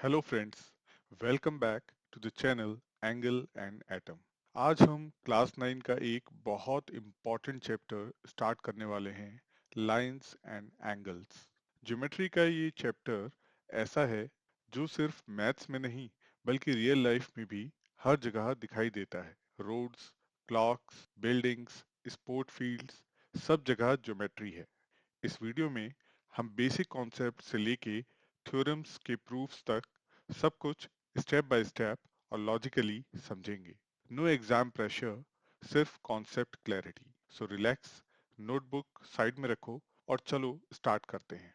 Hello friends, welcome back to the channel angle and atom. आज हम class 9 का एक बहुत इम्पॉर्टेंट चैप्टर स्टार्ट करने वाले हैं, लाइंस एंड एंगल्स। ज्योमेट्री का ये चैप्टर ऐसा है जो सिर्फ मैथ्स में नहीं बल्कि रियल लाइफ में भी हर जगह दिखाई देता है। Roads, clocks, buildings, sport fields, सब जगह ज्योमेट्री है। इस वीडियो में हम बेसिक कॉन्सेप्ट से लेके थ्योरम्स के प्रूफ्स तक सब कुछ स्टेप बाय स्टेप और लॉजिकली समझेंगे। नो एग्जाम प्रेशर, सिर्फ concept clarity. So relax, notebook side में रखो और चलो स्टार्ट करते हैं।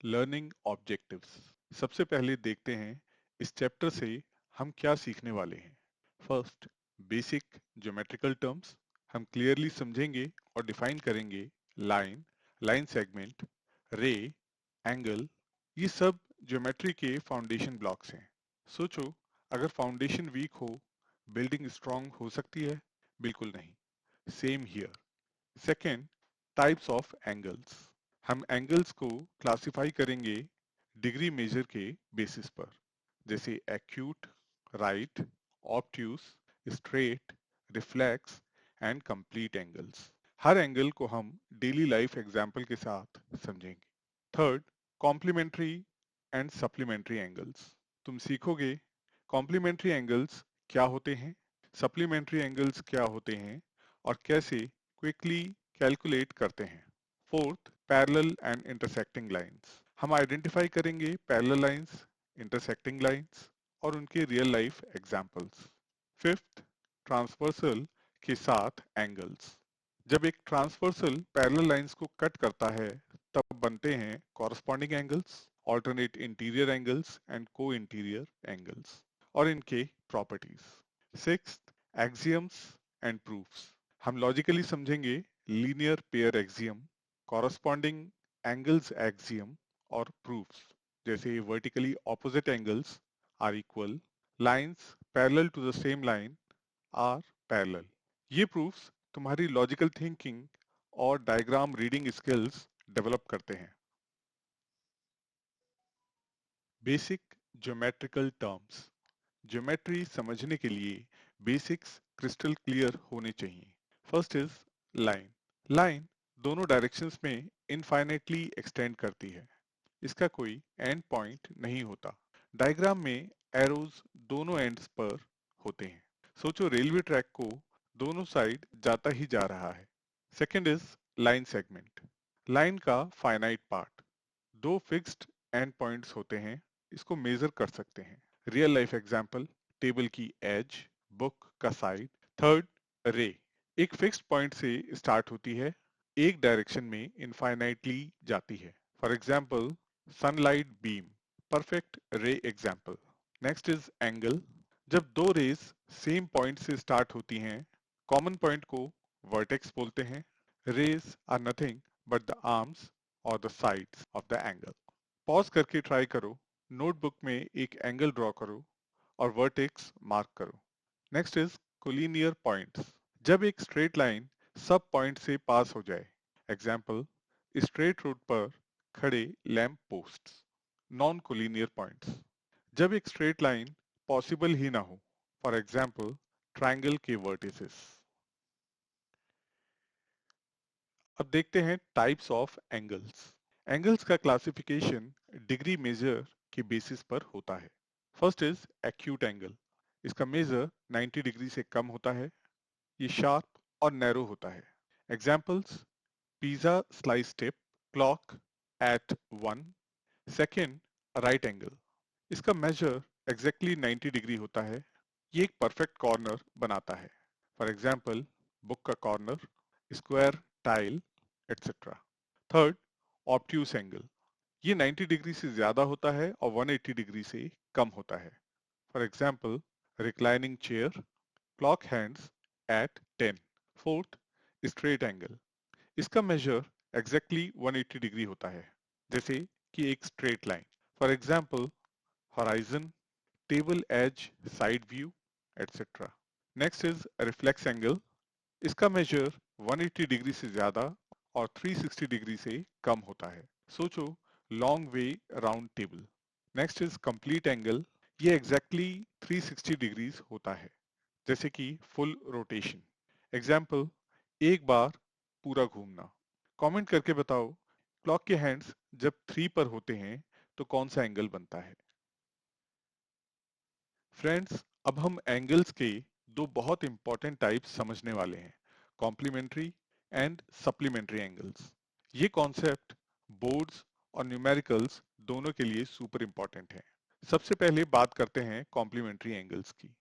Learning objectives. सबसे पहले देखते हैं इस चैप्टर से हम क्या सीखने वाले हैं। First, basic geometrical terms. हम क्लियरली समझेंगे और डिफाइन करेंगे लाइन, लाइन सेगमेंट, रे, एंगल। ये सब ज्योमेट्री के फाउंडेशन ब्लॉक्स हैं। सोचो, अगर फाउंडेशन वीक हो, बिल्डिंग स्ट्रांग हो सकती है? बिल्कुल नहीं। Same here. Second, types of angles. हम एंगल्स को क्लासिफाई करेंगे डिग्री मेजर के बेसिस पर, जैसे acute, right, obtuse, straight, reflex and complete angles. Her angle को हम डेली लाइफ एग्जाम्पल के साथ समझेंगे। Third, complementary and supplementary angles. तुम सीखोगे कॉम्प्लीमेंट्री एंगल्स क्या होते हैं, सप्लीमेंट्री एंगल्स क्या होते हैं और कैसे क्विकली कैलकुलेट करते हैं। Fourth, parallel and intersecting lines. हम आइडेंटिफाई करेंगे पैरेलल लाइंस, इंटरसेक्टिंग लाइंस और उनके real life examples. Fifth, transversal के साथ एंगल्स। जब एक ट्रांसवर्सल पैरेलल लाइंस को कट करता है तब बनते हैं corresponding angles, alternate interior angles and को इंटीरियर एंगल्स और इनके properties. Sixth, axioms and proofs. हम लॉजिकली समझेंगे linear pair axiom, corresponding angles axiom और प्रूफ्स, जैसे vertically opposite angles are equal, lines parallel to the same line are parallel. ये proofs तुम्हारी logical thinking और diagram reading skills develop करते हैं। Basic geometrical terms. Geometry समझने के लिए बेसिक्स क्रिस्टल क्लियर होने चाहिए। First is line. लाइन दोनों डायरेक्शंस में इनफाइनाइटली एक्सटेंड करती है। इसका कोई एंड पॉइंट नहीं होता। डायग्राम में एरोज दोनों एंड्स पर होते हैं। सोचो रेलवे ट्रैक को दोनों साइड जाता ही जा रहा है। Second is line segment. Line का फाइनाइट पार्ट, दो फिक्स्ड एंड पॉइंट्स होते हैं, इसको मेजर कर सकते हैं। रियल लाइफ एग्जांपल, टेबल की एज, बुक का साइड। थर्ड, रे। एक फिक्स्ड पॉइंट से स्टार्ट होती है, एक डायरेक्शन में इनफाइनाइटली जाती है। For example, sunlight beam, perfect ray example. Next is angle. जब दो रेज सेम पॉइंट से स्टार्ट होती हैं, कॉमन पॉइंट को वर्टेक्स बोलते हैं। Rays are nothing but the arms और the sides of the angle. Pause करके ट्राई करो, नोटबुक में एक एंगल ड्रॉ करो और वर्टेक्स मार्क करो। Next is collinear points. जब एक स्ट्रेट लाइन सब पॉइंट से पास हो जाए, एग्जाम्पल, स्ट्रेट रोड पर खड़े lamp post. Non collinear points, जब एक स्ट्रेट लाइन पॉसिबल ही ना हो, फॉर एग्जाम्पल ट्राइंगल के वर्टिसेस। अब देखते हैं टाइप्स ऑफ एंगल्स। एंगल्स का क्लासिफिकेशन डिग्री मेजर के बेसिस पर होता है। First is acute angle. इसका मेजर 90 डिग्री से कम होता है। ये शार्प और नैरो होता है। Examples, pizza slice tip, clock at 1। Second, right angle. इसका मेजर एग्जैक्टली 90 डिग्री होता है। ये एक परफेक्ट कॉर्नर बनाता है। फॉर एग्जाम्पल, बुक का corner, square tile, etcetera. Third, obtuse angle. ये 90 डिग्री से ज्यादा होता है और 180 डिग्री से कम होता है। For example, reclining chair, clock hands eight 10। Fourth, straight angle. इसका मेजर एग्जैक्टली 180 डिग्री होता है, जैसे कि एक straight line. For example, horizon, table edge, side view, etc. Next is reflex angle. इसका मेजर 180 डिग्री से ज्यादा और 360 डिग्री से कम होता है। सोचो, long way round table. Next is complete angle. ये एग्जैक्टली 360 डिग्रीज होता है, जैसे कि फुल रोटेशन। एग्जाम्पल, एक बार पूरा घूमना। कमेंट करके बताओ, क्लॉक के हैंड्स जब 3 पर होते हैं तो कौन सा एंगल बनता है। फ्रेंड्स, अब हम एंगल्स के दो बहुत इंपॉर्टेंट टाइप्स समझने वाले हैं, कॉम्प्लीमेंट्री एंड सप्लीमेंट्री एंगल्स। ये कॉन्सेप्ट बोर्ड्स और न्यूमेरिकल्स दोनों के लिए सुपर इंपॉर्टेंट है। सबसे पहले बात करते हैं कॉम्प्लीमेंट्री एंगल्स की।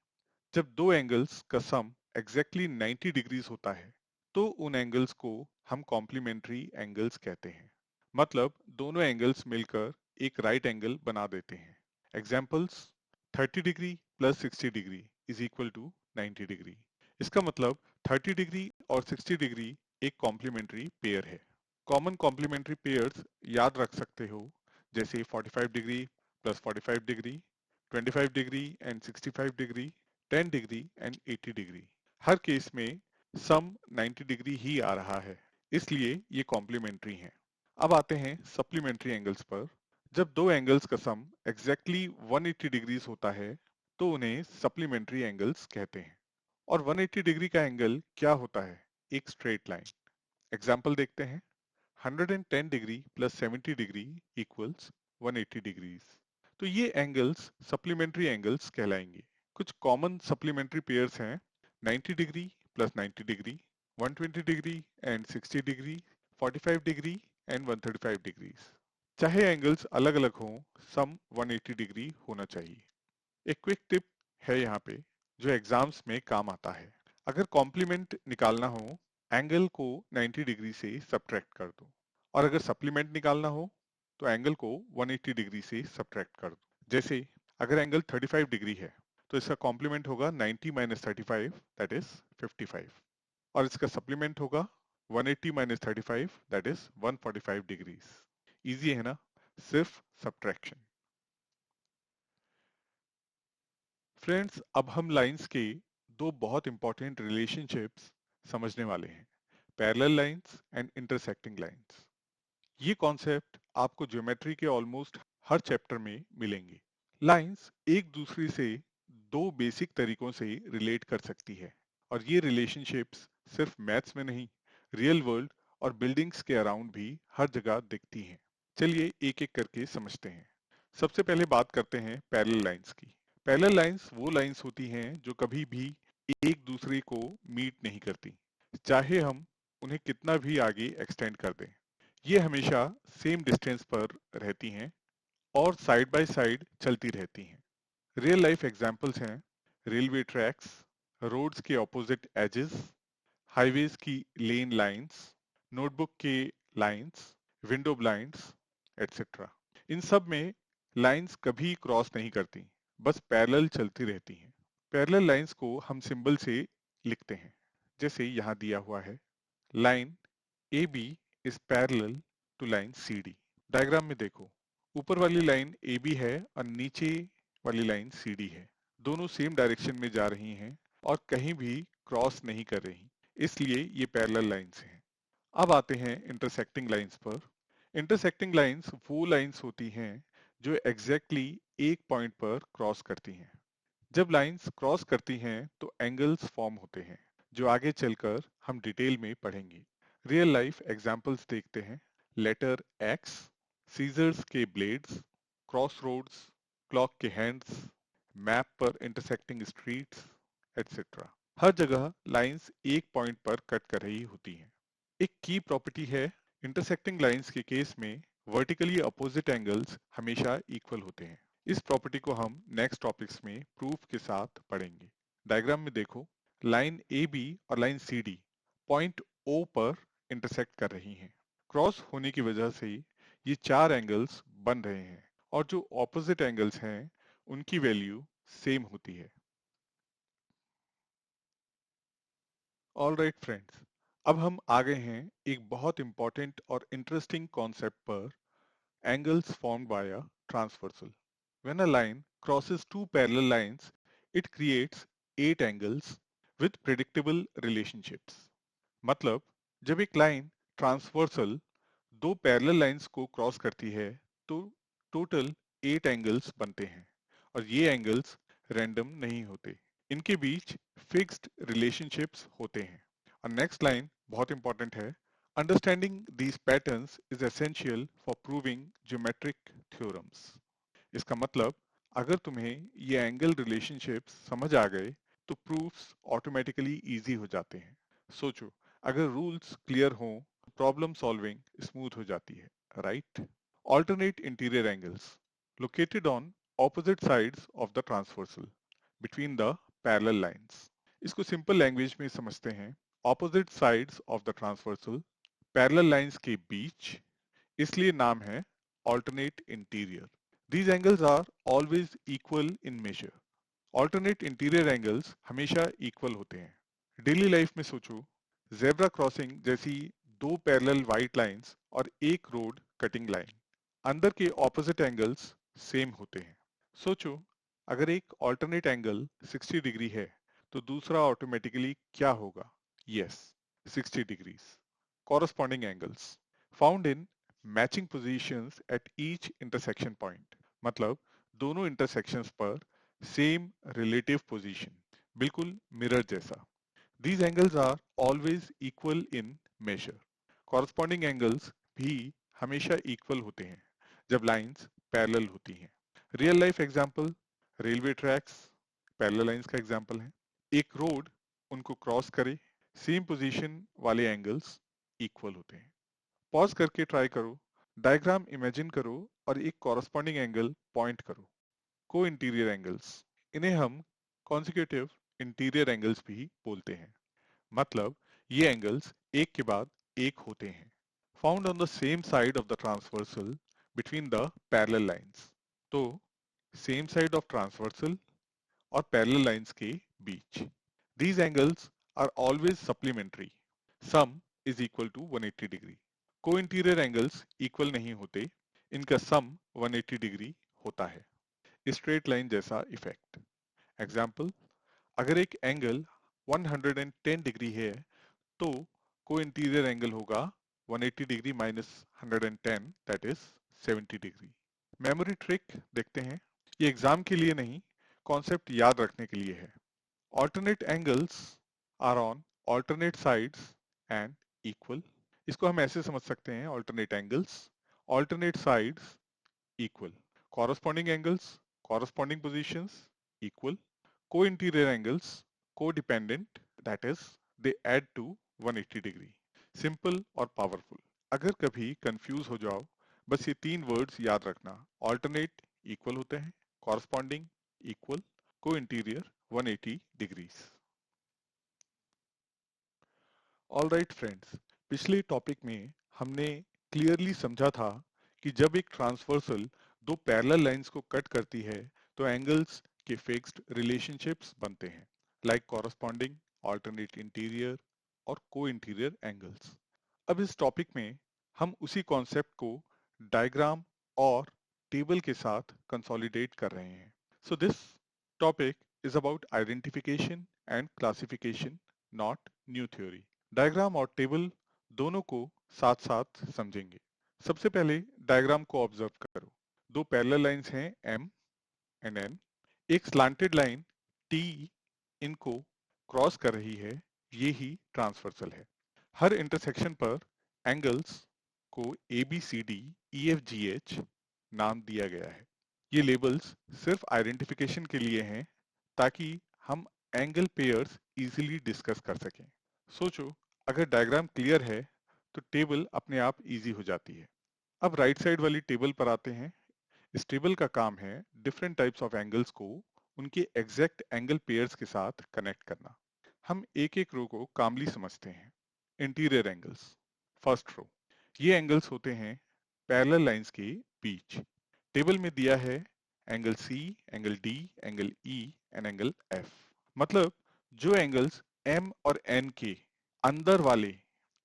जब दो एंगल्स का सम एग्जैक्टली 90 डिग्रीज होता है तो उन एंगल्स को हम कॉम्प्लीमेंट्री एंगल्स कहते हैं। मतलब दोनों एंगल्स मिलकर एक राइट एंगल बना देते हैं। Examples, 30 degree plus 60 degree is equal to 90 degree. इसका मतलब 30 डिग्री और 60 डिग्री एक कॉम्प्लीमेंट्री पेयर है। कॉमन कॉम्प्लीमेंट्री पेयर्स याद रख सकते हो, जैसे 45 degree plus 45 degree, 25 degree and 65 degree, 10 degree and 80 degree. हर केस में सम 90 डिग्री ही आ रहा है, इसलिए ये कॉम्प्लीमेंट्री हैं। अब आते हैं सप्लीमेंट्री एंगल्स पर। जब दो एंगल्स का सम एग्जैक्टली 180 डिग्रीज होता है तो उन्हें सप्लीमेंट्री एंगल्स कहते हैं। और 180 डिग्री का एंगल क्या होता है? एक स्ट्रेट लाइन। एग्जाम्पल देखते हैं, 110 degree plus 70 degree equals 180 degrees. तो ये एंगल्स सप्लीमेंट्री एंगल्स कहलाएंगे। कुछ कॉमन सप्लीमेंट्री पेयर्स हैं, 90 degree plus 90 degree, 120 degree and 60 degree, 45 degree and 135 degrees. चाहे एंगल्स अलग अलग हों, सम 180 डिग्री होना चाहिए। एक क्विक टिप है यहाँ पे जो एग्जाम्स में काम आता है। अगर कॉम्प्लीमेंट निकालना हो, एंगल को 90 डिग्री से सब्ट्रैक्ट कर दो, और अगर सप्लीमेंट निकालना हो तो एंगल को 180 डिग्री से सब्ट्रैक्ट कर दो। जैसे अगर एंगल 35 डिग्री है तो इसका कॉम्प्लीमेंट होगा 90 माइनस 35, दैट इज 55, और इसका सप्लीमेंट होगा 180 minus 35, that is 145 degrees. Easy है ना, सिर्फ सब्ट्रैक्शन। फ्रेंड्स, अब हम लाइंस के दो बहुत इंपॉर्टेंट रिलेशनशिप्स समझने वाले हैं, parallel lines and intersecting lines. ये कॉन्सेप्ट आपको ज्योमेट्री के ऑलमोस्ट हर चैप्टर में मिलेंगे। लाइंस एक दूसरे से दो बेसिक तरीकों से रिलेट कर सकती है, और ये रिलेशनशिप्स सिर्फ मैथ्स में नहीं, रियल वर्ल्ड और बिल्डिंग्स के अराउंड भी हर जगह दिखती हैं। चलिए एक एक करके समझते हैं। सबसे पहले बात करते हैं पैरेलल लाइंस की। पैरेलल लाइंस वो लाइंस होती हैं जो कभी भी एक दूसरे को मीट नहीं करती, चाहे हम उन्हें कितना भी आगे एक्सटेंड कर दें। ये हमेशा सेम डिस्टेंस पर रहती हैं और साइड बाय साइड चलती रहती हैं। रियल लाइफ एग्जांपल्स हैं रेलवे ट्रैक्स, रोड्स के ऑपोजिट एजेस, हाईवेज की लेन लाइंस, नोटबुक के लाइंस, विंडो ब्लाइंड्स, एटसेट्रा। इन सब में लाइंस कभी क्रॉस नहीं करती, बस पैरेलल चलती रहती हैं। पैरेलल लाइंस को हम सिंबल से लिखते हैं, जैसे यहाँ दिया हुआ है, line AB is parallel to line CD। Diagram में देखो, ऊपर वाली लाइन AB है और नीचे वाली लाइन CD है। दोनों सेम डायरेक्शन में जा रही हैं और कहीं भी क्रॉस नहीं कर रही, इसलिए ये पैरेलल लाइंस हैं। अब आते हैं इंटरसेक्टिंग लाइंस पर। इंटरसेक्टिंग लाइंस वो लाइंस होती हैं जो एग्जैक्टली एक पॉइंट पर क्रॉस करती हैं। जब लाइंस क्रॉस करती हैं तो एंगल्स फॉर्म होते हैं, जो आगे चलकर हम डिटेल में पढ़ेंगे। रियल लाइफ एग्जांपल्स देखते हैं, लेटर एक्स, सीजर्स के ब्लेड्स, क्रॉस रोड्स, क्लॉक के हैंड्स, मैप पर इंटरसेक्टिंग स्ट्रीट्स, एटसेट्रा। हर जगह लाइंस एक पॉइंट पर कट कर रही होती हैं। एक की प्रॉपर्टी है, इंटरसेक्टिंग लाइंस के केस में वर्टिकली अपोजिट एंगल्स हमेशा इक्वल होते हैं। इस प्रॉपर्टी को हम नेक्स्ट टॉपिक्स में प्रूफ के साथ पढ़ेंगे। डायग्राम में देखो, लाइन ए बी और line C D point O पर इंटरसेक्ट कर रही हैं। क्रॉस होने की वजह से ये चार एंगल्स बन रहे हैं, और जो ऑपोजिट एंगल्स हैं उनकी वैल्यू सेम होती है। ऑल राइट फ्रेंड्स, अब हम आ गए हैं एक बहुत इंपॉर्टेंट और इंटरेस्टिंग कॉन्सेप्ट पर, angles formed via transversal. When a line crosses two parallel lines, it creates 8 angles with predictable relationships. मतलब जब एक लाइन ट्रांसवर्सल दो पैरेलल लाइंस को क्रॉस करती है तो टोटल 8 एंगल्स बनते हैं और ये एंगल्स रैंडम नहीं होते, इनके बीच फिक्स्ड रिलेशनशिप्स होते हैं। और नेक्स्ट लाइन बहुत इंपॉर्टेंट है, understanding these patterns is essential for proving geometric theorems. इसका मतलब अगर तुम्हें ये एंगल रिलेशनशिप समझ आ गए तो प्रूफ्स ऑटोमेटिकली इजी हो जाते हैं। सोचो, अगर रूल्स क्लियर हों तो प्रॉब्लम सॉल्विंग स्मूथ हो जाती है, right? Alternate interior angles located on opposite sides of the transversal between the parallel lines. इसको सिंपल लैंग्वेज में समझते हैं, opposite sides of the transversal parallel lines के बीच, इसलिए नाम है alternate interior. These angles are always equal in measure. Alternate interior angles हमेशा equal होते हैं। डेली लाइफ में सोचो, जेब्रा क्रॉसिंग जैसी दो पैरेलल व्हाइट लाइंस और एक रोड कटिंग लाइन, अंदर के ऑपोजिट एंगल्स सेम होते हैं। सोचो, अगर एक ऑल्टरनेट एंगल 60 डिग्री है तो दूसरा ऑटोमेटिकली क्या होगा? Yes, 60 degrees. Corresponding angles found in matching positions at each intersection point, मतलब दोनों इंटरसेक्शंस पर सेम रिलेटिव पोजीशन, बिल्कुल मिरर जैसा। These angles are always equal in measure. Corresponding angles भी हमेशा equal होते हैं जब lines parallel होती हैं। Real life example, railway tracks parallel lines का example है। एक road उनको क्रॉस करे, सेम पोजीशन वाले एंगल्स इक्वल होते हैं। पॉज करके ट्राई करो, डायग्राम इमेजिन करो और एक कॉरस्पॉन्डिंग एंगल पॉइंट करो। को इंटीरियर एंगल्स, इन्हें हम कॉन्सिक्यूटिव इंटीरियर एंगल्स भी बोलते हैं। मतलब ये एंगल्स एक के बाद एक होते हैं, found on the same side of the transversal between the parallel lines. तो सेम साइड ऑफ ट्रांसवर्सल और पैरेलल लाइंस के बीच। These angles are always supplementary, sum is equal to 180 degree. Co-interior angles equal नहीं होते, इनका sum 180 degree होता है। Straight line जैसा इफेक्ट। एग्जाम्पल, अगर एक एंगल 110 डिग्री है तो को इंटीरियर एंगल होगा 180 degree minus 110, that is 70 degree. Memory trick देखते हैं, ये एग्जाम के लिए नहीं, कॉन्सेप्ट याद रखने के लिए है। Alternate angles are on alternate sides and equal. इसको हम ऐसे समझ सकते हैं, alternate angles alternate sides equal. Corresponding angles, corresponding positions, equal. Co-interior angles, co-dependent, that is, they add to 180 degree. Simple और powerful. अगर कभी कंफ्यूज हो जाओ, बस ये तीन वर्ड्स याद रखना, alternate equal होते हैं, corresponding equal, co-interior 180 degrees. All right friends, पिछले टॉपिक में हमने क्लियरली समझा था कि जब एक ट्रांसवर्सल दो पैरेलल लाइंस को कट करती है तो एंगल्स के फिक्स्ड रिलेशनशिप्स बनते हैं, लाइक कॉरस्पॉन्डिंग, ऑल्टरनेट इंटीरियर और को इंटीरियर एंगल्स। अब इस टॉपिक में हम उसी कॉन्सेप्ट को डायग्राम और टेबल के साथ कंसोलिडेट कर रहे हैं। So this topic is about identification and classification, not new theory. Diagram और टेबल दोनों को साथ साथ समझेंगे। सबसे पहले डायग्राम को ऑब्जर्व करो। दो पैरेलल लाइंस हैं M एंड N, एक स्लांटेड लाइन T इनको क्रॉस कर रही है, ये ही ट्रांसवर्सल है। हर इंटरसेक्शन पर एंगल्स को ABCD EFGH नाम दिया गया है। ये लेबल्स सिर्फ आइडेंटिफिकेशन के लिए हैं ताकि हम एंगल पेयर्स इजीली डिस्कस कर सकें। सोचो, अगर डायग्राम क्लियर है तो टेबल अपने आप इजी हो जाती है। अब राइट साइड वाली टेबल पर आते हैं। इस टेबल का काम है डिफरेंट टाइप्स ऑफ एंगल्स को उनके एग्जैक्ट एंगल पेयर्स के साथ कनेक्ट करना। हम एक एक रो को कामली समझते हैं। इंटीरियर एंगल्स, फर्स्ट रो, ये एंगल्स होते हैं पैरेलल लाइंस के बीच। टेबल में दिया है angle C, angle D, angle E and angle F। मतलब जो एंगल्स M और N के अंदर वाले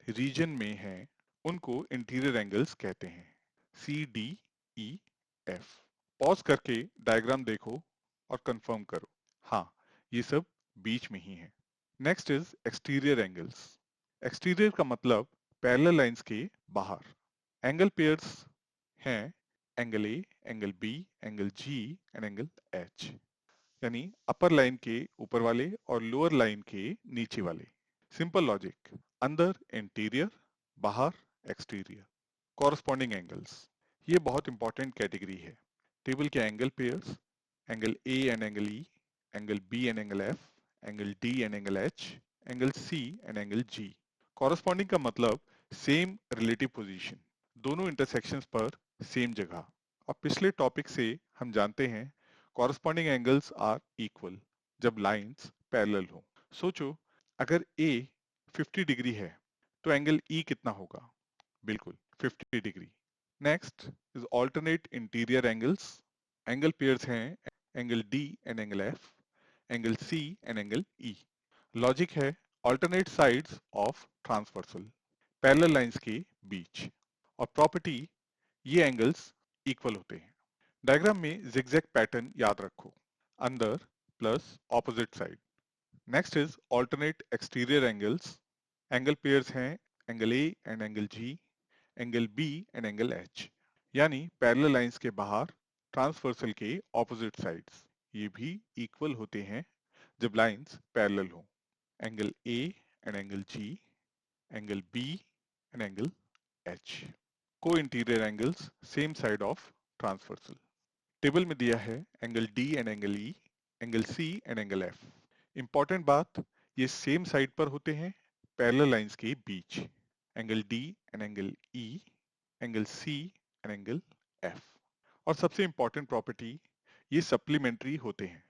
रीजन में हैं उनको इंटीरियर एंगल्स कहते हैं, CDEF। पॉज करके डायग्राम देखो और कंफर्म करो, हाँ ये सब बीच में ही है। Next is exterior angles. Exterior का मतलब पैरेलल लाइंस के बाहर। एंगल पेयर्स हैं angle A, angle B, angle G and angle H, यानी अपर लाइन के ऊपर वाले और लोअर लाइन के नीचे वाले। सिंपल लॉजिक, अंदर इंटीरियर, बाहर एक्सटीरियर। कॉरस्पॉन्डिंग एंगल्स, ये बहुत इंपॉर्टेंट कैटेगरी है। टेबल के angle pairs, angle A and angle E, angle B and angle F, angle D and angle H, angle C and angle G. Corresponding का मतलब same relative position, दोनों intersections पर same जगह। और पिछले topic से हम जानते हैं कॉरस्पॉन्डिंग एंगल्स आर इक्वल जब लाइंस पैरेलल हो। सोचो, अगर ए 50 डिग्री है तो एंगल ई कितना होगा? बिल्कुल 50 degree. Next is alternate interior angles. Angle pairs हैं angle D and angle F, angle C and angle E. Logic है alternate sides of transversal, parallel lines के बीच। और प्रॉपर्टी, ये एंगल्स इक्वल होते हैं। डायग्राम में जिगजैग पैटर्न याद रखो, अंदर plus opposite side. Next is alternate exterior angles. Angle pairs हैं angle A and angle G, angle B and angle H, यानी पैरेलल लाइंस के बाहर ट्रांसवर्सल के ऑपोजिट साइड्स। ये भी इक्वल होते हैं जब लाइंस पैरेलल हो। Angle A and angle G, angle B and angle H. Co-interior angles same side of transversal. Table में दिया है angle D and angle E, angle C and angle F. Important बात, ये same side पर होते हैं parallel lines के बीच। Angle D and angle E, angle C and angle F. और सबसे इंपॉर्टेंट प्रॉपर्टी, ये सप्लीमेंट्री होते हैं,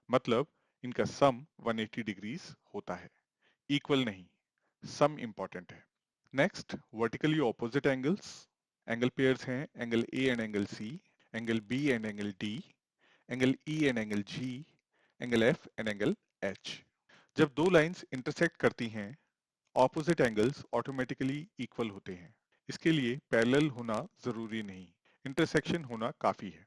मतलब इनका सम 180 डिग्रीज होता है, इक्वल नहीं। सम इंपॉर्टेंट है। Next, vertically opposite angles. Angle pairs हैं angle A and angle C, angle B and angle D, angle E and angle G, angle F and angle H. जब दो lines intersect करती हैं, opposite angles automatically equal होते हैं। इसके लिए parallel होना जरूरी नहीं, इंटरसेक्शन होना काफी है।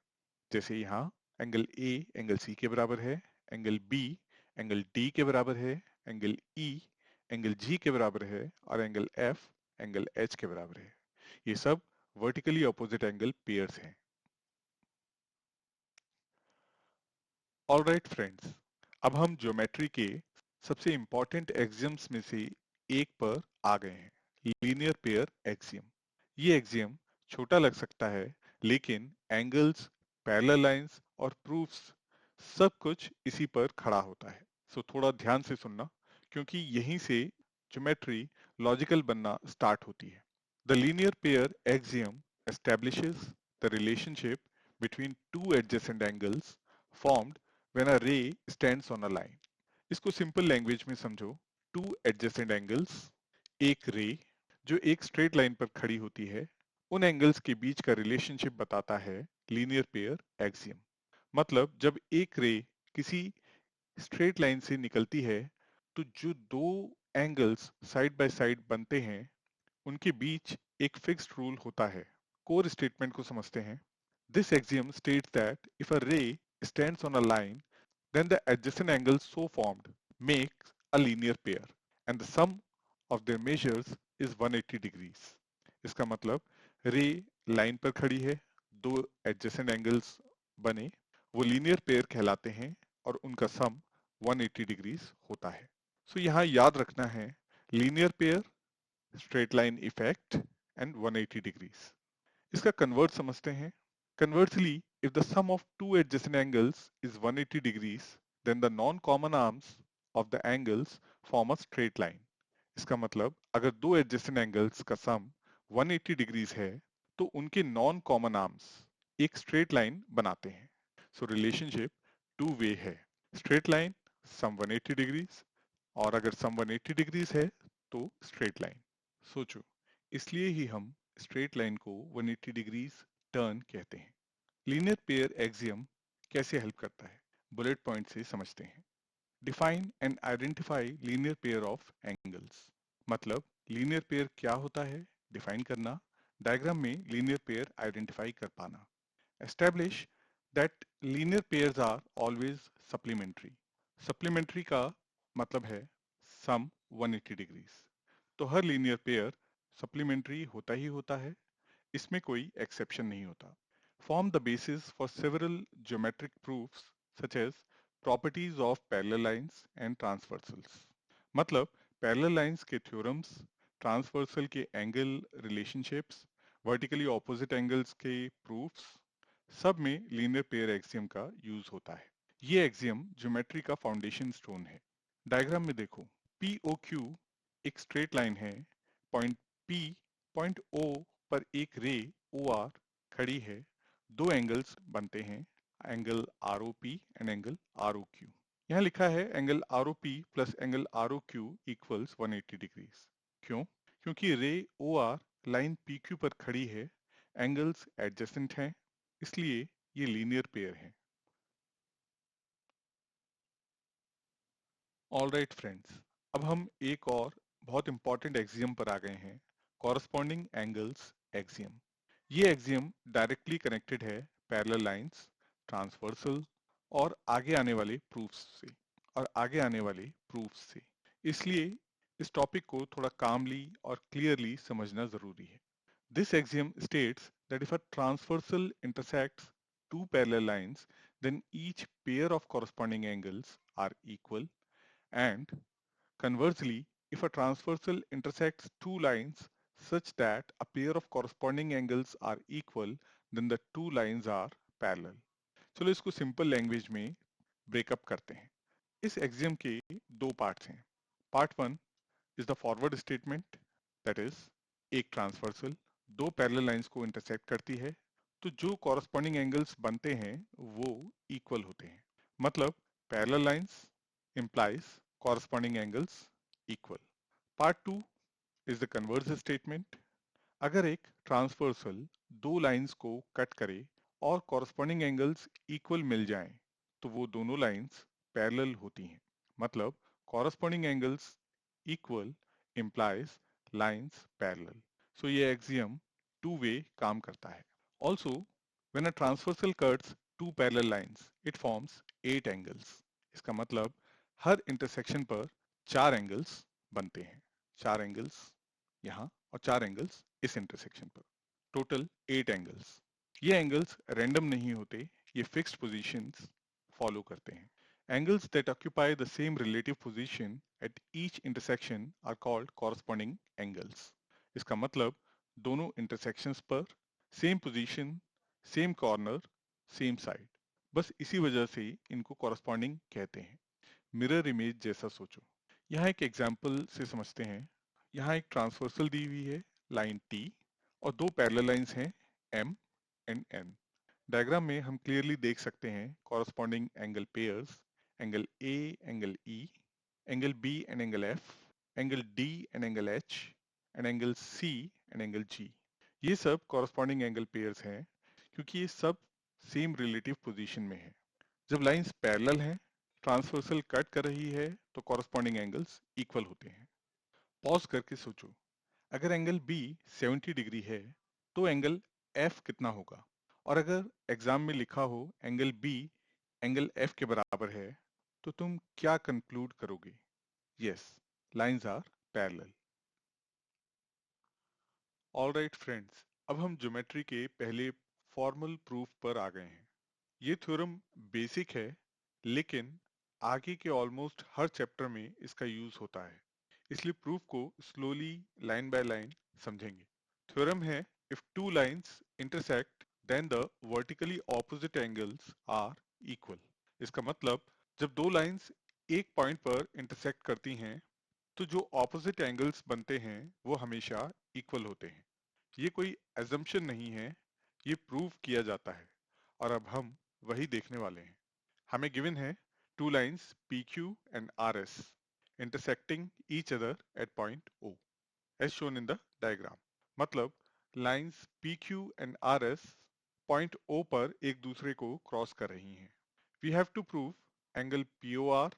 जैसे यहाँ एंगल ए एंगल सी के बराबर है, एंगल बी एंगल डी के बराबर है, एंगल ई एंगल जी के बराबर है और एंगल एफ एंगल एच के बराबर है। ये सब वर्टिकली ऑपोजिट एंगल पेयर्स हैं। ऑलराइट फ्रेंड्स, अब हम ज्योमेट्री के सबसे इंपॉर्टेंट एक्सियम्स में से एक पर आ गए हैं, लीनियर पेयर एक्सियम। ये एक्सियम छोटा लग सकता है, लेकिन एंगल्स, पैरेलल लाइंस और प्रूफ्स सब कुछ इसी पर खड़ा होता है। सो थोड़ा ध्यान से सुनना, क्योंकि यहीं से ज्योमेट्री लॉजिकल बनना स्टार्ट होती है। The linear pair axiom establishes the relationship between two adjacent angles formed when a ray stands on a line. इसको सिंपल लैंग्वेज में समझो, टू एडजेसेंट एंगल्स, एक रे जो एक स्ट्रेट लाइन पर खड़ी होती है, उन एंगल्स के बीच का रिलेशनशिप बताता है लीनियर पेयर एक्सियम। मतलब जब एक रे किसी स्ट्रेट लाइन से निकलती है, तो जो दो एंगल्स साइड बाय साइड बनते हैं, उनके बीच एक फिक्स्ड रूल होता है। कोर स्टेटमेंट को समझते हैं। This axiom states that if a ray stands on a line, then the adjacent angles so formed makes a linear pair and the sum of their measures is 180 degrees. इसका मतलब रे line पर खड़ी है, दो adjacent angles बने, वो linear pair कहलाते हैं और उनका सम 180 डिग्रीज होता है। सो यहाँ याद रखना है linear pair, straight line effect and 180 degrees. इसका कन्वर्ट समझते हैं। Conversely, if the sum of two adjacent angles is 180 degrees, then the non-common arms of the angles form a straight line. इसका मतलब अगर दो adjacent angles का sum 180 degrees है, तो उनके non-common arms एक straight line बनाते हैं। So relationship two way है। Straight line sum 180 degrees, और अगर sum 180 degrees है तो straight line। सोचो, इसलिए ही हम स्ट्रेट लाइन को 180 डिग्रीज टर्न कहते हैं। लीनियर पेयर एक्सियम कैसे हेल्प करता है, बुलेट पॉइंट से समझते हैं। Define and identify linear pair of angles. मतलब लीनियर पेयर क्या होता है, डिफाइन करना, डायग्राम में लीनियर पेयर आइडेंटिफाई कर पाना। Establish that linear pairs are always supplementary. Supplementary का मतलब है सम 180 डिग्रीज। तो हर लीनियर पेयर सप्लीमेंट्री होता ही होता है, इसमें कोई एक्सेप्शन नहीं होता। form the basis for several geometric proofs such as properties of parallel lines and transversals. मतलब parallel lines के theorems, transversal के angle relationships, vertically opposite angles के proofs, सब में लीनियर पेयर एक्सियम का यूज होता है। ये एक्सियम ज्योमेट्री का फाउंडेशन स्टोन है। डायग्राम में देखो, पी ओ क्यू एक स्ट्रेट लाइन है। पॉइंट पी, पॉइंट ओ पर एक रे ओ आर खड़ी है। दो एंगल्स बनते हैं, angle R O P and angle R O Q. यहाँ लिखा है angle R O P plus angle R O Q equals 180 degrees. क्यों? क्योंकि ray O R line P Q पर खड़ी है, एंगल्स एडजेसेंट हैं, इसलिए ये लीनियर पेयर है। ऑल राइट फ्रेंड्स, अब हम एक और बहुत इंपॉर्टेंट एक्सियम पर आ गए हैं, कॉरस्पॉन्डिंग एंगल्स एक्सियम। ये एक्सियम डायरेक्टली कनेक्टेड है पैरेलल लाइंस, ट्रांसवर्सल और आगे आने वाले प्रूफ्स से इसलिए इस टॉपिक को थोड़ा कामली और क्लियरली समझना जरूरी है। This axiom states that if a transversal intersects two parallel lines, then each pair of corresponding angles are equal, and conversely, if a transversal intersects two lines such that a pair of corresponding angles are equal, then the two lines are parallel. चलो इसको simple language में breakup करते हैं। इस axiom के दो parts हैं। Part one is the forward statement, that is एक ट्रांसवर्सल दो पैरेलल लाइंस को इंटरसेक्ट करती है, तो जो कॉरस्पॉन्डिंग एंगल्स बनते हैं वो इक्वल होते हैं। मतलब parallel lines implies corresponding angles equal. Part 2 is the converse statement. अगर एक ट्रांसवर्सल दो लाइंस को कट करे और कॉरस्पॉन्डिंग एंगल्स इक्वल मिल जाएं, तो वो दोनों लाइंस पैरेलल होती हैं। मतलब corresponding angles equal implies lines parallel. So ये axiom two way काम करता है। Also, when a transversal cuts two parallel lines, it forms 8 angles. इसका मतलब हर इंटरसेक्शन पर 4 एंगल्स बनते हैं। 4 एंगल्स यहाँ और 4 एंगल्स इस इंटरसेक्शन पर, टोटल 8 एंगल्स। ये एंगल्स रैंडम नहीं होते, ये फिक्स्ड पोजीशंस फॉलो करते हैं। Angles that occupy the same relative position at each intersection are called corresponding angles. इसका मतलब दोनों intersections पर same position, same corner, same side. बस इसी वजह से इनको corresponding कहते हैं। मिरर इमेज जैसा सोचो। यहाँ एक एग्जाम्पल से समझते हैं। यहाँ एक ट्रांसवर्सल दी हुई है, लाइन T, और दो पैरेलल लाइंस हैं M एंड N। डायग्राम में हम क्लियरली देख सकते हैं corresponding angle pairs, angle A angle E, angle B and angle F, angle D and angle H, and angle C and angle G। ये सब कॉरस्पॉन्डिंग एंगल पेयर्स हैं क्योंकि ये सब सेम रिलेटिव पोजीशन में है। जब लाइंस पैरेलल हैं, ट्रांसवर्सल कट कर रही है, तो कॉरस्पॉन्डिंग एंगल्स इक्वल होते हैं। पॉज करके सोचो, अगर एंगल B 70 डिग्री है, तो एंगल F कितना होगा? और अगर एग्जाम में लिखा हो एंगल B एंगल F के बराबर है, तो तुम क्या कंक्लूड करोगे? Yes, lines are parallel. Alright friends, अब हम ज्योमेट्री के पहले फॉर्मल प्रूफ पर आ गए हैं। ये थ्योरम बेसिक है, लेकिन आगे के ऑलमोस्ट हर चैप्टर में इसका यूज होता है, इसलिए प्रूफ को स्लोली लाइन बाय लाइन समझेंगे। थ्योरम है, if two lines intersect then the vertically opposite angles are equal. इसका मतलब जब दो लाइंस एक पॉइंट पर इंटरसेक्ट करती हैं, तो जो ऑपोजिट एंगल्स बनते हैं वो हमेशा इक्वल होते हैं। ये कोई एजम्पशन नहीं है, ये प्रूव किया जाता है, और अब हम वही देखने वाले हैं। हमें गिवन है two lines PQ and RS intersecting each other at point O as shown in the diagram. मतलब lines PQ and RS point O पर एक दूसरे को क्रॉस कर रही हैं। We have to prove angle POR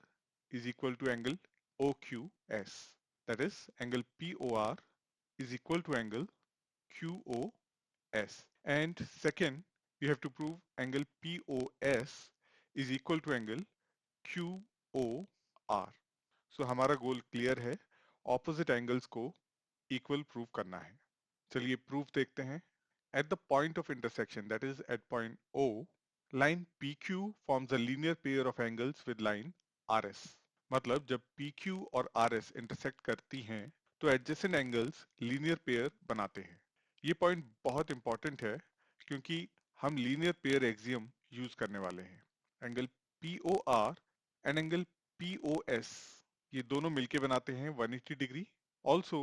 is equal to angle OQS. That is, angle POR is equal to angle QOS. And second, we have to prove angle POS is equal to angle QOR. सो हमारा goal clear है, opposite angles को equal prove करना है। चलिए proof देखते हैं। At the point of intersection, that is at point O, line PQ forms a linear pair of angles with line RS. मतलब जब PQ और RS इंटरसेक्ट करती हैं तो एडजेसेंट एंगल्स लीनियर पेयर बनाते हैं। ये पॉइंट बहुत इंपॉर्टेंट है क्योंकि हम लीनियर पेयर एक्सियम यूज करने वाले हैं। Angle POR and angle POS ये दोनों मिलके बनाते हैं 180 degree. Also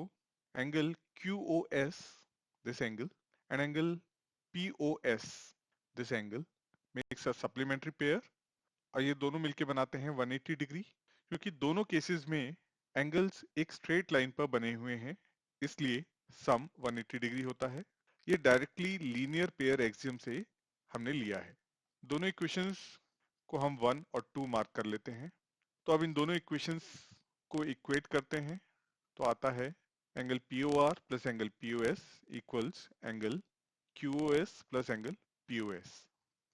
angle QOS, this angle, and angle POS, this angle, makes a supplementary pair और ये दोनों मिलके बनाते हैं 180 डिग्री। क्योंकि दोनों केसेस में एंगल्स एक स्ट्रेट लाइन पर बने हुए हैं इसलिए सम 180 डिग्री होता है। ये डायरेक्टली लीनियर पेयर एक्सियम से हमने लिया है। दोनों इक्वेशंस को हम 1 और 2 मार्क कर लेते हैं। तो अब इन दोनों इक्वेशंस को इक्वेट करते हैं तो आता है angle POR plus angle POS equals angle QOS plus angle POS।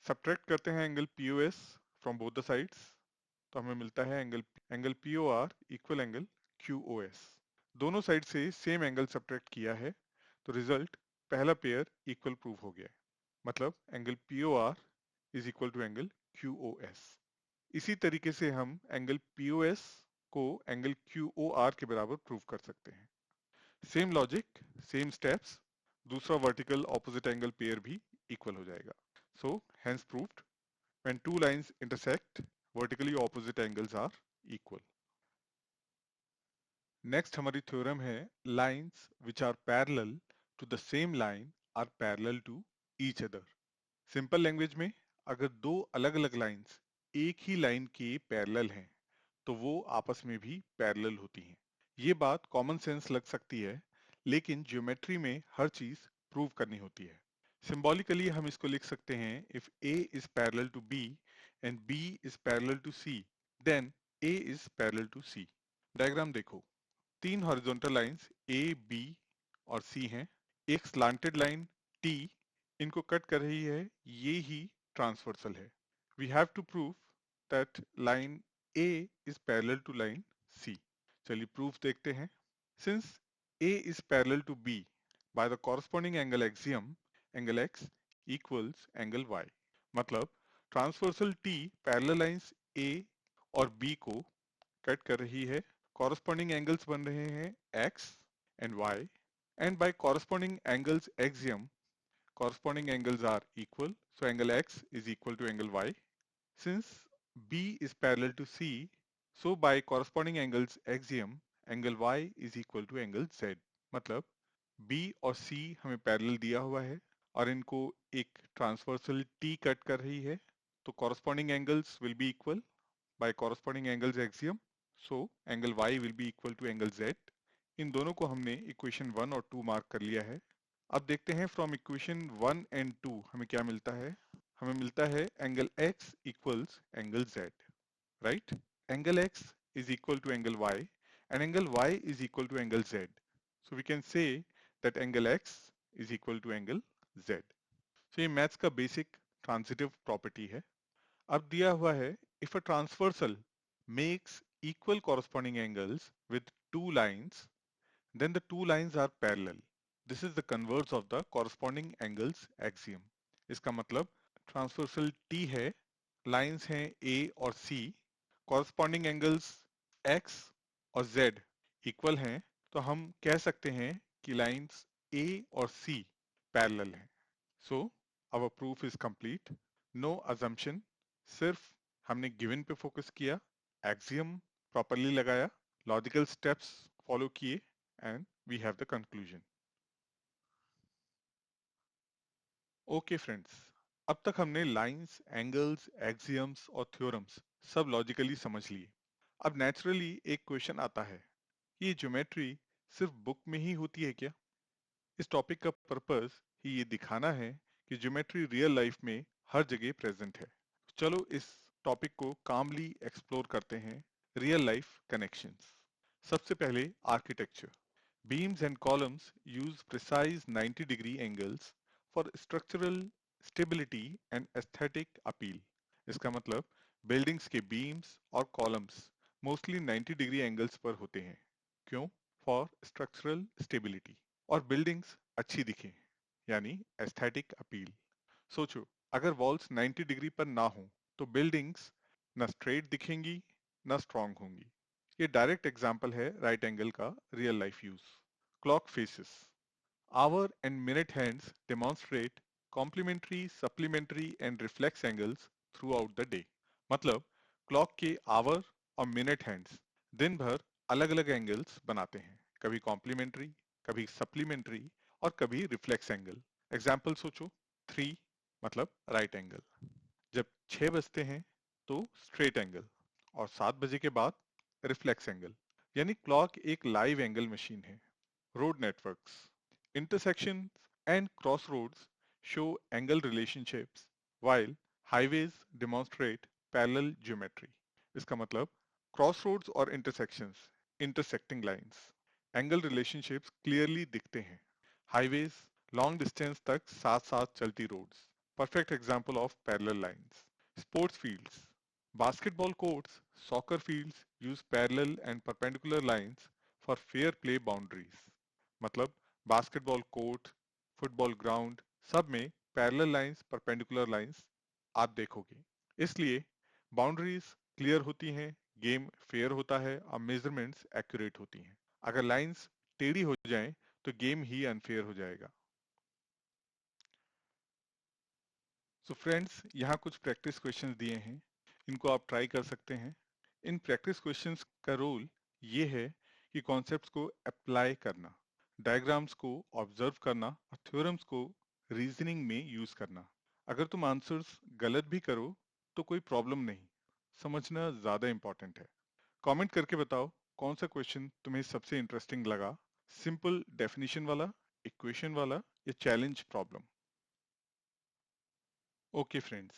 Subtract करते हैं angle POS from both the sides तो हमें मिलता है angle POR equal angle QOS। दोनों साइड से सेम एंगल सब्ट्रैक्ट किया है तो रिजल्ट पहला पेयर इक्वल प्रूव हो गया है। मतलब angle POR is equal to angle QOS। इसी तरीके से हम एंगल POS को एंगल QOR के बराबर प्रूव कर सकते हैं। सेम लॉजिक, सेम स्टेप्स, दूसरा वर्टिकल ऑपोजिट एंगल पेयर भी इक्वल हो जाएगा। So hence proved when two lines intersect vertically opposite angles are equal. Next हमारी थ्योरम है lines which are parallel to the same line are parallel to each other. Simple language में अगर दो अलग अलग लाइंस एक ही लाइन के parallel हैं तो वो आपस में भी पैरेलल होती हैं। ये बात कॉमन सेंस लग सकती है लेकिन ज्योमेट्री में हर चीज प्रूव करनी होती है। सिंबॉलिकली हम इसको लिख सकते हैं if A is parallel to B and B is parallel to C then A is parallel to C। Diagram देखो, तीन हॉरिजॉन्टल लाइंस A, B और C हैं। एक स्लांटेड लाइन T इनको कट कर रही है, ये ही ट्रांसवर्सल है। We have to prove that line A is parallel to line C। चलिए प्रूफ देखते हैं। Since A is parallel to B by the corresponding angle axiom, angle X equals angle Y। मतलब transversal T parallel lines A और B को cut कर रही है। Corresponding angles बन रहे हैं X and Y and by corresponding angles axiom, corresponding angles are equal, so angle X is equal to angle Y। Since B is parallel to C, so by corresponding angles axiom, angle Y is equal to angle Z। मतलब B और C हमें parallel दिया हुआ है और इनको एक transversal T cut कर रही है तो corresponding angles will be equal by corresponding angles axiom, so angle Y will be equal to angle Z। इन दोनों को हमने इक्वेशन 1 और 2 मार्क कर लिया है। अब देखते हैं फ्रॉम इक्वेशन 1 एंड 2 हमें क्या मिलता है। हमें मिलता है angle X equals angle Z, right. Angle X is equal to angle Y and angle Y is equal to angle Z, so we can say that angle X is equal to angle Z। so ये maths का basic transitive property है। अब दिया हुआ है if a transversal makes equal corresponding angles with two lines then the two lines are parallel, this is the converse of the corresponding angles axiom। इसका मतलब transversal T है, lines हैं A और C, कॉरस्पॉन्डिंग एंगल्स X और Z equal हैं तो हम कह सकते हैं कि लाइंस A और C पैरेलल हैं। So our proof is complete, no assumption, सिर्फ हमने गिवन पे फोकस किया, एक्सियम प्रॉपरली लगाया, लॉजिकल स्टेप्स फॉलो किए and we have the conclusion. Okay friends, अब तक हमने लाइंस, एंगल्स, एक्सियम्स और थ्योरम्स सब लॉजिकली समझ लिए। अब नेचुरली एक क्वेश्चन आता है, ये ज्योमेट्री सिर्फ बुक में ही होती है क्या? इस टॉपिक का पर्पस ही ये दिखाना है कि ज्योमेट्री रियल लाइफ में हर जगह प्रेजेंट है। चलो इस टॉपिक को कामली एक्सप्लोर करते हैं, रियल लाइफ कनेक्शंस। सबसे पहले architecture. Beams and columns use precise 90 degree angles for structural stability and aesthetic appeal। इसका मतलब बिल्डिंग्स के बीम्स और कॉलम्स मोस्टली 90 डिग्री एंगल्स पर होते हैं। क्यों? फॉर स्ट्रक्चरल स्टेबिलिटी और बिल्डिंग्स अच्छी दिखें। यानी एस्थेटिक अपील। सोचो, अगर वॉल्स 90 डिग्री पर ना हो तो बिल्डिंग्स न स्ट्रेट दिखेंगी न स्ट्रांग होंगी। ये डायरेक्ट एग्जांपल है राइट एंगल का real life use. Clock faces, hour and minute hands demonstrate complementary, supplementary and reflex angles throughout the day. मतलब क्लॉक के आवर और मिनट हैंड्स दिन भर अलग अलग एंगल्स बनाते हैं, कभी कॉम्प्लीमेंट्री, कभी सप्लीमेंट्री और कभी रिफ्लेक्स एंगल। एग्जाम्पल सोचो, 3 मतलब राइट एंगल, जब 6 बजते हैं तो स्ट्रेट एंगल, और 7 बजे के बाद रिफ्लेक्स एंगल। यानी क्लॉक एक लाइव एंगल मशीन है। Road networks, intersections and crossroads show angle relationships while highways demonstrate parallel geometry। इसका मतलब crossroads और intersections, intersecting lines, angle relationships clearly दिखते हैं। highways long distance तक साथ साथ चलती roads, perfect example of parallel lines। sports fields, basketball courts, soccer fields use parallel and perpendicular lines for fair play boundaries। मतलब basketball court, football ground, सब में parallel lines, perpendicular lines आप देखोगे। इसलिए बाउंड्रीज क्लियर होती हैं, game fair होता है और मेजरमेंट्स एक्यूरेट होती हैं। अगर लाइंस टेढ़ी हो जाएं तो गेम ही अनफेयर हो जाएगा। सो फ्रेंड्स, यहाँ कुछ प्रैक्टिस क्वेश्चंस दिए हैं, इनको आप ट्राई कर सकते हैं। इन प्रैक्टिस क्वेश्चंस का रोल ये है कि कॉन्सेप्ट्स को अप्लाई करना, डायग्राम्स को ऑब्जर्व करना और थ्योरम्स को रीजनिंग में यूज करना। अगर तुम आंसर्स गलत भी करो तो कोई प्रॉब्लम नहीं, समझना ज्यादा इंपॉर्टेंट है। कमेंट करके बताओ कौन सा क्वेश्चन तुम्हें सबसे इंटरेस्टिंग लगा, सिंपल डेफिनेशन वाला, इक्वेशन वाला या चैलेंज प्रॉब्लम। ओके फ्रेंड्स,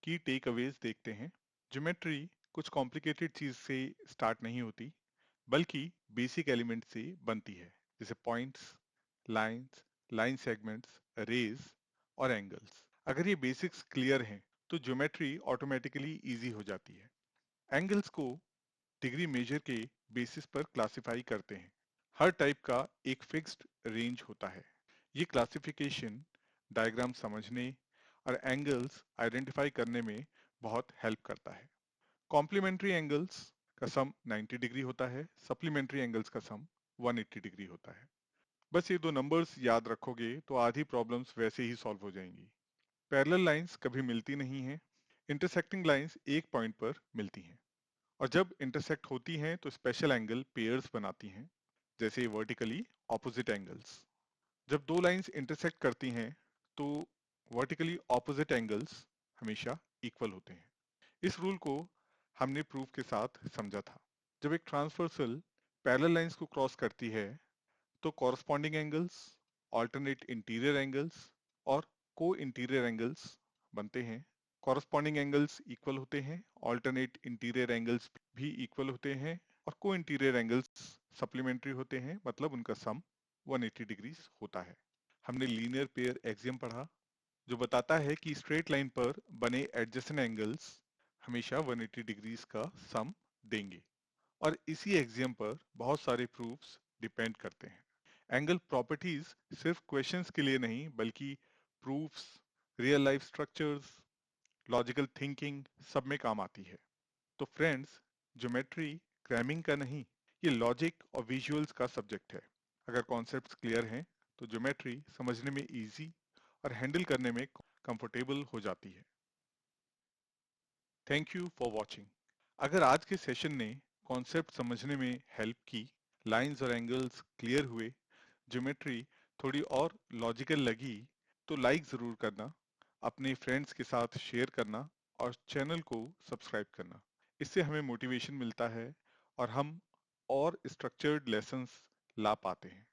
की टेक अवेज देखते हैं। ज्योमेट्री कुछ कॉम्प्लिकेटेड चीज से स्टार्ट नहीं होती, बल्कि बेसिक एलिमेंट से बनती है, जैसे points, lines, line segments, rays और एंगल्स। अगर ये बेसिक्स क्लियर हैं तो ज्योमेट्री ऑटोमेटिकली इजी हो जाती है। एंगल्स को डिग्री मेजर के बेसिस पर क्लासिफाई करते हैं। हर टाइप का एक फिक्स्ड रेंज होता है। ये क्लासिफिकेशन डायग्राम समझने और एंगल्स आइडेंटिफाई करने में बहुत हेल्प करता है। कॉम्प्लीमेंट्री एंगल्स का सम 90 डिग्री होता है, सप्लीमेंट्री एंगल्स का सम 180 डिग्री होता है। बस ये दो नंबर्स याद रखोगे तो आधी प्रॉब्लम्स वैसे ही सॉल्व हो जाएंगी। पैरेलल लाइंस कभी मिलती नहीं हैं, इंटरसेक्टिंग लाइंस एक पॉइंट पर मिलती हैं, और जब इंटरसेक्ट होती हैं तो स्पेशल एंगल पेयर्स बनाती हैं, जैसे वर्टिकली ऑपोजिट एंगल्स। जब दो लाइंस इंटरसेक्ट करती हैं तो वर्टिकली ऑपोजिट एंगल्स हमेशा इक्वल होते हैं। इस रूल को हमने प्रूफ के साथ समझा था। जब एक ट्रांसवर्सल पैरेलल लाइंस को क्रॉस करती है तो corresponding angles, alternate interior angles और को इंटीरियर एंगल्स बनते हैं। कॉरस्पॉन्डिंग एंगल्स इक्वल होते हैं, ऑल्टरनेट इंटीरियर एंगल्स भी इक्वल होते हैं और को इंटीरियर एंगल्स सप्लीमेंट्री होते हैं, मतलब उनका सम 180 डिग्रीज होता है। हमने लीनियर पेयर एक्सियम पढ़ा, जो बताता है कि स्ट्रेट लाइन पर बने एडजेसेंट एंगल्स हमेशा 180 डिग्रीज का सम देंगे, और इसी एक्सियम पर बहुत सारे प्रूफ्स डिपेंड करते हैं। एंगल प्रॉपर्टीज सिर्फ क्वेश्चंस के लिए नहीं बल्कि proofs, real life structures, logical thinking सब में काम आती है। तो फ्रेंड्स, ज्योमेट्री क्रैमिंग का नहीं, ये लॉजिक और विजुअल्स का सब्जेक्ट है। अगर कॉन्सेप्ट्स क्लियर हैं तो ज्योमेट्री समझने में इजी और हैंडल करने में कंफर्टेबल हो जाती है। Thank you for watching. अगर आज के सेशन ने कॉन्सेप्ट समझने में हेल्प की, लाइंस और एंगल्स क्लियर हुए, ज्योमेट्री थोड़ी और लॉजिकल लगी, तो लाइक ज़रूर करना, अपने फ्रेंड्स के साथ शेयर करना और चैनल को सब्सक्राइब करना। इससे हमें मोटिवेशन मिलता है और हम और स्ट्रक्चर्ड लेसन्स ला पाते हैं।